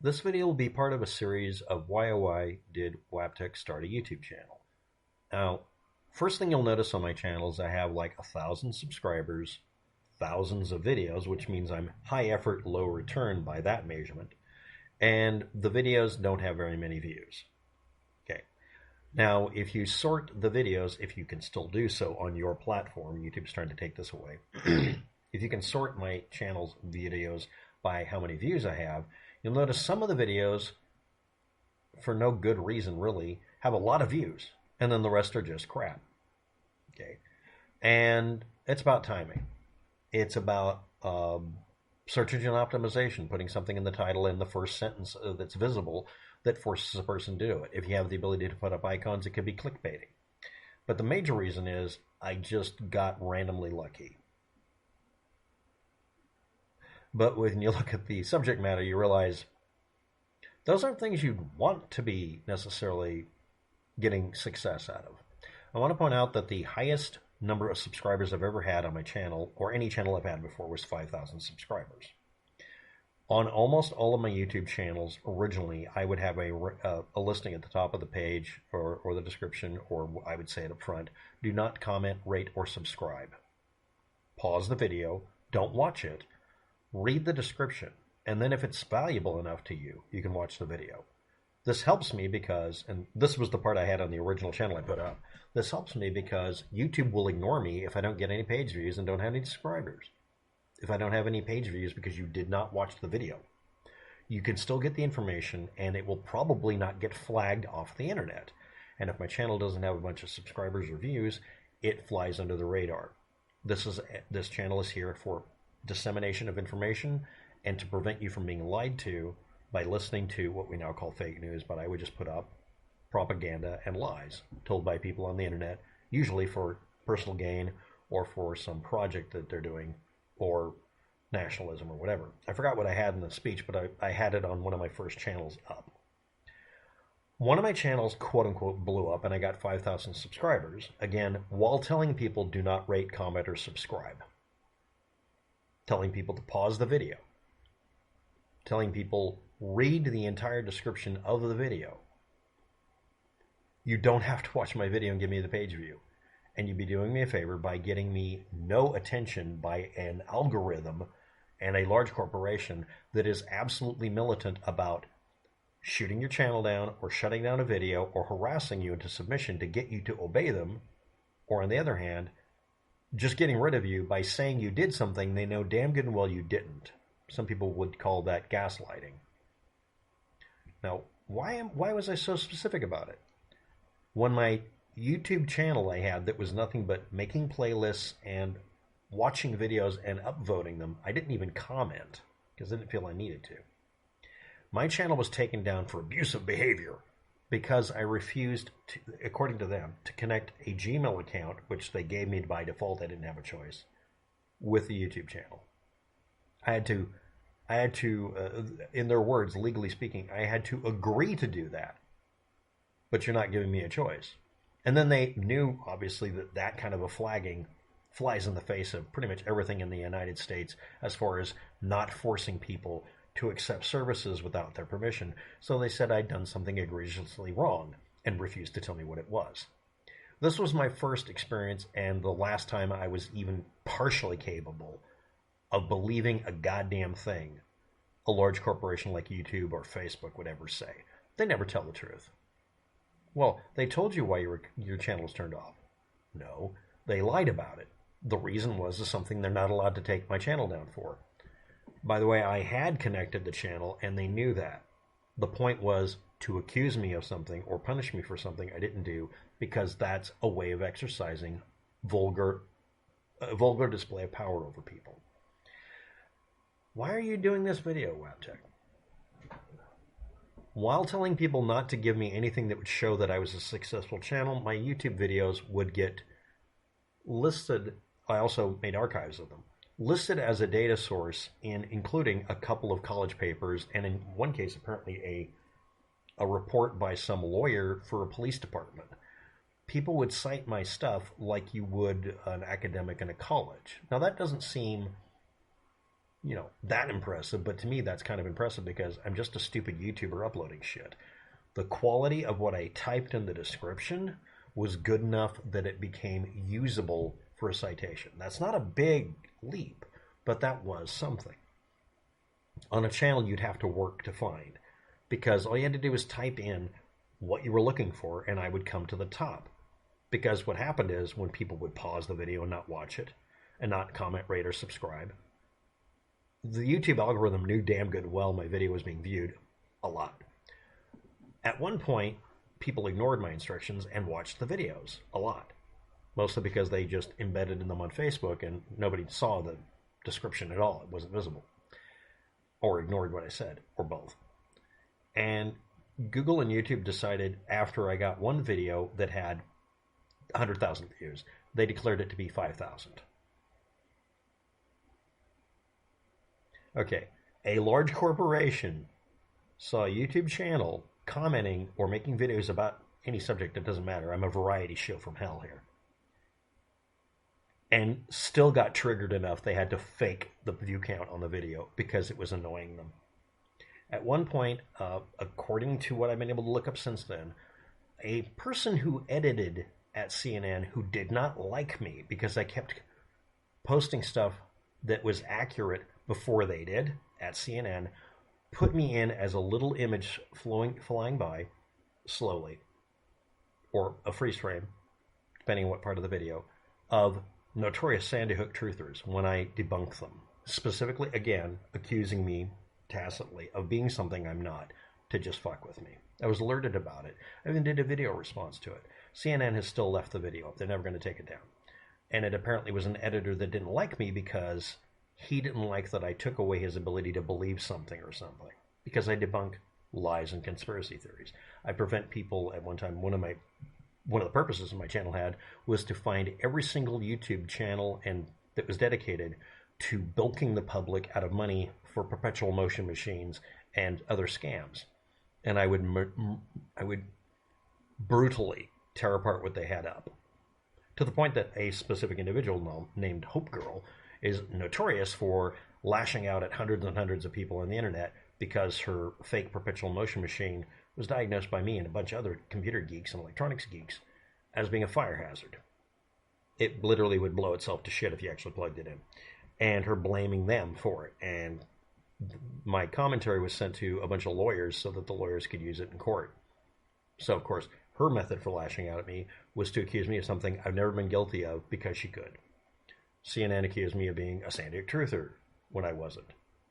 This video will be part of a series of why did Wabtec start a YouTube channel. Now, first thing you'll notice on my channel is I have like 1,000 subscribers, thousands of videos, which means I'm high effort, low return by that measurement, and the videos don't have very many views. Okay. Now, if you sort the videos, if you can still do so on your platform, YouTube's trying to take this away. If you can sort my channel's videos by how many views I have, you'll notice some of the videos, for no good reason really, have a lot of views, and then the rest are just crap. Okay, and it's about timing. It's about search engine optimization, putting something in the title in the first sentence that's visible that forces a person to do it. If you have the ability to put up icons, it could be clickbaiting. But the major reason is I just got randomly lucky. But when you look at the subject matter, you realize those aren't things you'd want to be necessarily getting success out of. I want to point out that the highest number of subscribers I've ever had on my channel, or any channel I've had before, was 5,000 subscribers. On almost all of my YouTube channels, originally, I would have a listing at the top of the page or the description, or I would say it up front: do not comment, rate, or subscribe. Pause the video, don't watch it, read the description, and then if it's valuable enough to you, you can watch the video. This helps me because, and this was the part I had on the original channel I put up, this helps me because YouTube will ignore me if I don't get any page views and don't have any subscribers. If I don't have any page views because you did not watch the video. You can still get the information, and it will probably not get flagged off the internet. And if my channel doesn't have a bunch of subscribers or views, it flies under the radar. This channel is here for dissemination of information and to prevent you from being lied to by listening to what we now call fake news, but I would just put up propaganda and lies told by people on the internet, usually for personal gain or for some project that they're doing or nationalism or whatever. I forgot what I had in the speech, but I had it on one of my first channels up. One of my channels, quote unquote, blew up and I got 5,000 subscribers, again, while telling people do not rate, comment, or subscribe. Telling people to pause the video. Telling people read the entire description of the video. You don't have to watch my video and give me the page view. And you'd be doing me a favor by getting me no attention by an algorithm and a large corporation that is absolutely militant about shooting your channel down or shutting down a video or harassing you into submission to get you to obey them, or on the other hand, just getting rid of you by saying you did something they know damn good and well you didn't. Some people would call that gaslighting. Now, why was I so specific about it? When my YouTube channel I had that was nothing but making playlists and watching videos and upvoting them, I didn't even comment because I didn't feel I needed to. My channel was taken down for abusive behavior because I refused to, according to them, to connect a Gmail account, which they gave me by default, I didn't have a choice, with the YouTube channel. I had to, in their words, legally speaking, I had to agree to do that. But you're not giving me a choice. And then they knew, obviously, that that kind of a flagging flies in the face of pretty much everything in the United States as far as not forcing people to accept services without their permission. So they said I'd done something egregiously wrong and refused to tell me what it was. This was my first experience and the last time I was even partially capable of believing a goddamn thing a large corporation like YouTube or Facebook would ever say. They never tell the truth. Well, they told you why your channel was turned off. No, they lied about it. The reason was something they're not allowed to take my channel down for. By the way, I had connected the channel and they knew that. The point was to accuse me of something or punish me for something I didn't do because that's a way of exercising vulgar display of power over people. Why are you doing this video, Wabtec? While telling people not to give me anything that would show that I was a successful channel, my YouTube videos would get listed. I also made archives of them. Listed as a data source in including a couple of college papers and in one case apparently a report by some lawyer for a police department. People would cite my stuff like you would an academic in a college. Now that doesn't seem that impressive, but to me that's kind of impressive because I'm just a stupid YouTuber uploading shit. The quality of what I typed in the description was good enough that it became usable for a citation. That's not a big leap, but that was something. On a channel you'd have to work to find because all you had to do was type in what you were looking for and I would come to the top. Because what happened is when people would pause the video and not watch it and not comment, rate, or subscribe, the YouTube algorithm knew damn good well my video was being viewed a lot. At one point, people ignored my instructions and watched the videos a lot, mostly because they just embedded them on Facebook and nobody saw the description at all. It wasn't visible, or ignored what I said, or both. And Google and YouTube decided after I got one video that had 100,000 views, they declared it to be 5,000. Okay, a large corporation saw a YouTube channel commenting or making videos about any subject that doesn't matter. I'm a variety show from hell here. And still got triggered enough they had to fake the view count on the video because it was annoying them. At one point, according to what I've been able to look up since then, a person who edited at CNN who did not like me because I kept posting stuff that was accurate before they did at CNN put me in as a little image flying by slowly, or a freeze frame, depending on what part of the video, of notorious Sandy Hook truthers when I debunk them. Specifically, again, accusing me tacitly of being something I'm not to just fuck with me. I was alerted about it. I even did a video response to it. CNN has still left the video up. They're never going to take it down. And it apparently was an editor that didn't like me because he didn't like that I took away his ability to believe something or something. Because I debunk lies and conspiracy theories. I prevent people at one time. One of the purposes my channel had was to find every single YouTube channel and that was dedicated to bilking the public out of money for perpetual motion machines and other scams. And I would brutally tear apart what they had up, to the point that a specific individual named Hope Girl is notorious for lashing out at hundreds and hundreds of people on the internet because her fake perpetual motion machine was diagnosed by me and a bunch of other computer geeks and electronics geeks as being a fire hazard. It literally would blow itself to shit if you actually plugged it in. And her blaming them for it. And my commentary was sent to a bunch of lawyers so that the lawyers could use it in court. So, of course, her method for lashing out at me was to accuse me of something I've never been guilty of because she could. CNN accused me of being a Sandy Hook truther when I wasn't.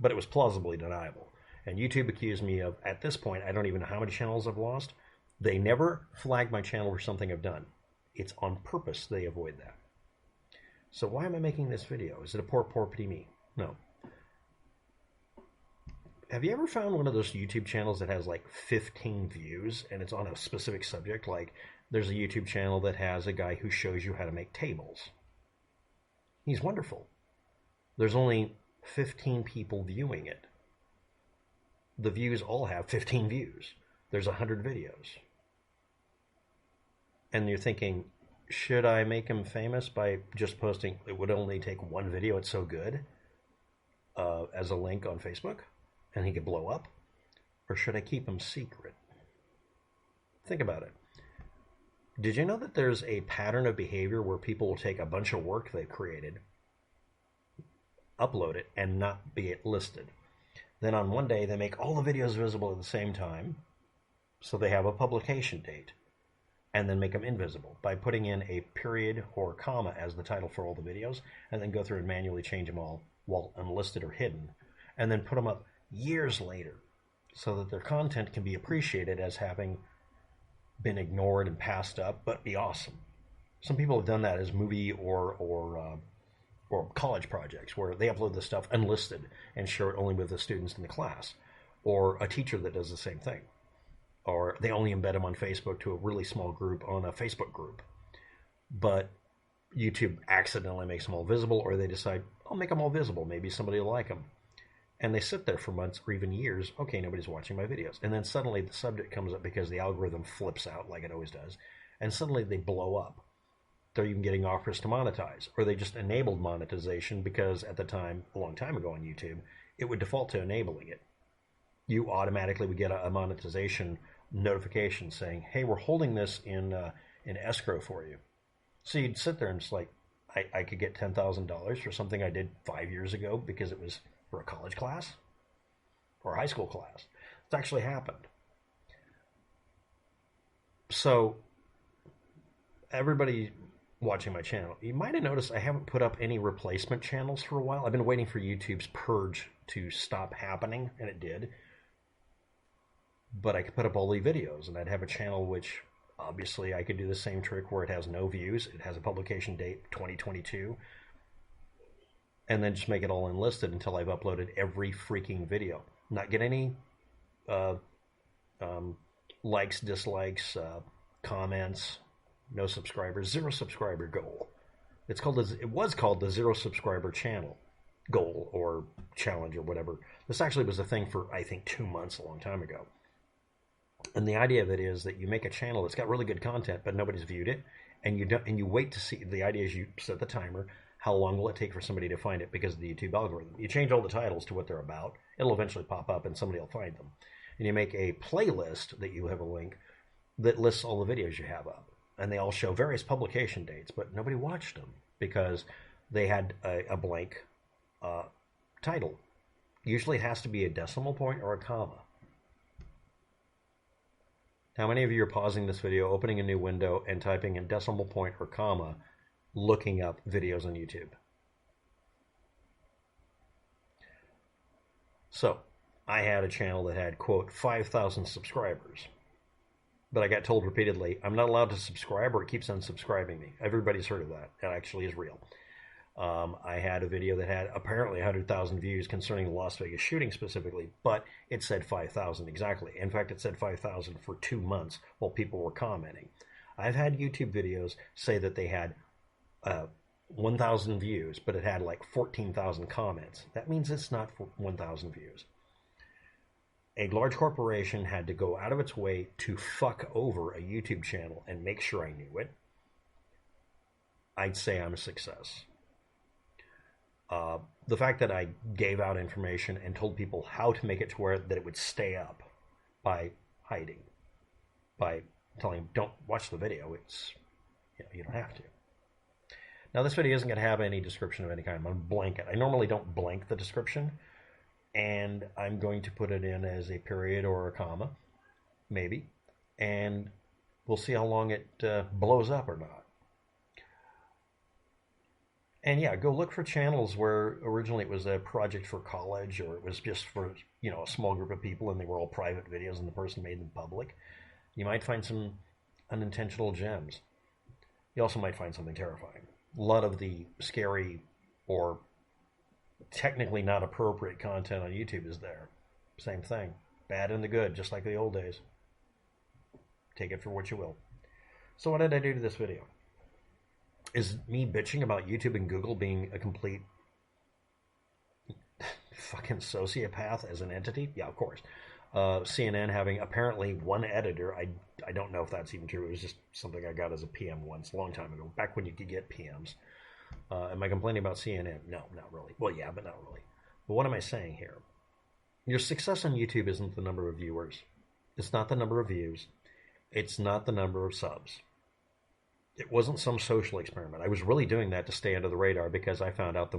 But it was plausibly deniable. And YouTube accused me of, at this point, I don't even know how many channels I've lost. They never flag my channel for something I've done. It's on purpose they avoid that. So why am I making this video? Is it a poor pity me? No. Have you ever found one of those YouTube channels that has like 15 views and it's on a specific subject? Like there's a YouTube channel that has a guy who shows you how to make tables. He's wonderful. There's only 15 people viewing it. The views all have 15 views. There's 100 videos. And you're thinking, should I make him famous by just posting, it would only take one video, it's so good, as a link on Facebook, and he could blow up? Or should I keep him secret? Think about it. Did you know that there's a pattern of behavior where people will take a bunch of work they've created, upload it, and not be it listed? Then on one day, they make all the videos visible at the same time, so they have a publication date, and then make them invisible by putting in a period or comma as the title for all the videos, and then go through and manually change them all while unlisted or hidden, and then put them up years later so that their content can be appreciated as having been ignored and passed up, but be awesome. Some people have done that as movie or college projects where they upload the stuff unlisted and share it only with the students in the class, or a teacher that does the same thing. Or they only embed them on Facebook to a really small group on a Facebook group. But YouTube accidentally makes them all visible, or they decide, I'll make them all visible. Maybe somebody will like them. And they sit there for months or even years. Okay, nobody's watching my videos. And then suddenly the subject comes up because the algorithm flips out like it always does. And suddenly they blow up. they're even getting offers to monetize, or they just enabled monetization because at the time, a long time ago on YouTube, it would default to enabling it. You automatically would get a monetization notification saying, "Hey, we're holding this in escrow for you." So you'd sit there and it's like, I could get $10,000 for something I did 5 years ago because it was for a college class or a high school class. It's actually happened. So everybody watching my channel, you might have noticed I haven't put up any replacement channels for a while. I've been waiting for YouTube's purge to stop happening, and it did. But I could put up all the videos, and I'd have a channel which obviously I could do the same trick where it has no views. It has a publication date 2022, and then just make it all unlisted until I've uploaded every freaking video. Not get any uh, likes, dislikes, comments, no subscribers, zero subscriber goal. It was called the zero subscriber channel goal or challenge or whatever. This actually was a thing for I think 2 months, a long time ago. And the idea of it is that you make a channel that's got really good content, but nobody's viewed it, and you wait to see. The idea is you set the timer. How long will it take for somebody to find it because of the YouTube algorithm? You change all the titles to what they're about. It'll eventually pop up, and somebody will find them. And you make a playlist that you have a link that lists all the videos you have up, and they all show various publication dates, but nobody watched them because they had a blank title. Usually, it has to be a decimal point or a comma. How many of you are pausing this video, opening a new window, and typing in decimal point or comma, looking up videos on YouTube? So, I had a channel that had, quote, 5,000 subscribers. But I got told repeatedly, I'm not allowed to subscribe or it keeps unsubscribing me. Everybody's heard of that. It actually is real. I had a video that had apparently 100,000 views concerning the Las Vegas shooting specifically, but it said 5,000 exactly. In fact, it said 5,000 for 2 months while people were commenting. I've had YouTube videos say that they had 1,000 views, but it had like 14,000 comments. That means it's not for 1,000 views. A large corporation had to go out of its way to fuck over a YouTube channel and make sure I knew it. I'd say I'm a success. The fact that I gave out information and told people how to make it to where that it would stay up by hiding, by telling them, don't watch the video, it's, you don't have to. Now this video isn't going to have any description of any kind. I'm going to blank it. I normally don't blank the description, and I'm going to put it in as a period or a comma, maybe, and we'll see how long it blows up or not. And yeah, go look for channels where originally it was a project for college, or it was just for, a small group of people and they were all private videos and the person made them public. You might find some unintentional gems. You also might find something terrifying. A lot of the scary or technically not appropriate content on YouTube is there. Same thing. Bad and the good, just like the old days. Take it for what you will. So what did I do to this video? Is me bitching about YouTube and Google being a complete fucking sociopath as an entity? Yeah, of course. CNN having apparently one editor. I don't know if that's even true. It was just something I got as a PM once, a long time ago, back when you could get PMs. Am I complaining about CNN? No, not really. Well, yeah, but not really. But what am I saying here? Your success on YouTube isn't the number of viewers. It's not the number of views. It's not the number of subs. It wasn't some social experiment. I was really doing that to stay under the radar because I found out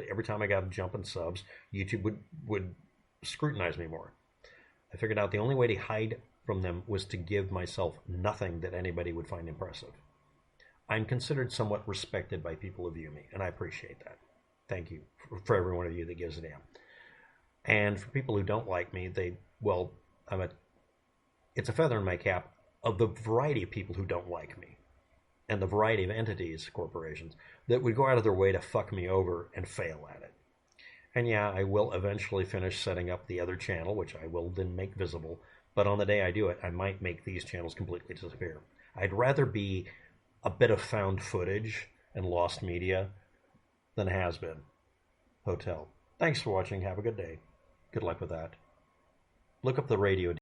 every time I got a jump in subs, YouTube would scrutinize me more. I figured out the only way to hide from them was to give myself nothing that anybody would find impressive. I'm considered somewhat respected by people who view me, and I appreciate that. Thank you for every one of you that gives a damn. And for people who don't like me, it's a feather in my cap of the variety of people who don't like me. And the variety of entities, corporations, that would go out of their way to fuck me over and fail at it. And yeah, I will eventually finish setting up the other channel, which I will then make visible. But on the day I do it, I might make these channels completely disappear. I'd rather be a bit of found footage and lost media than has been. Hotel. Thanks for watching. Have a good day. Good luck with that. Look up the radio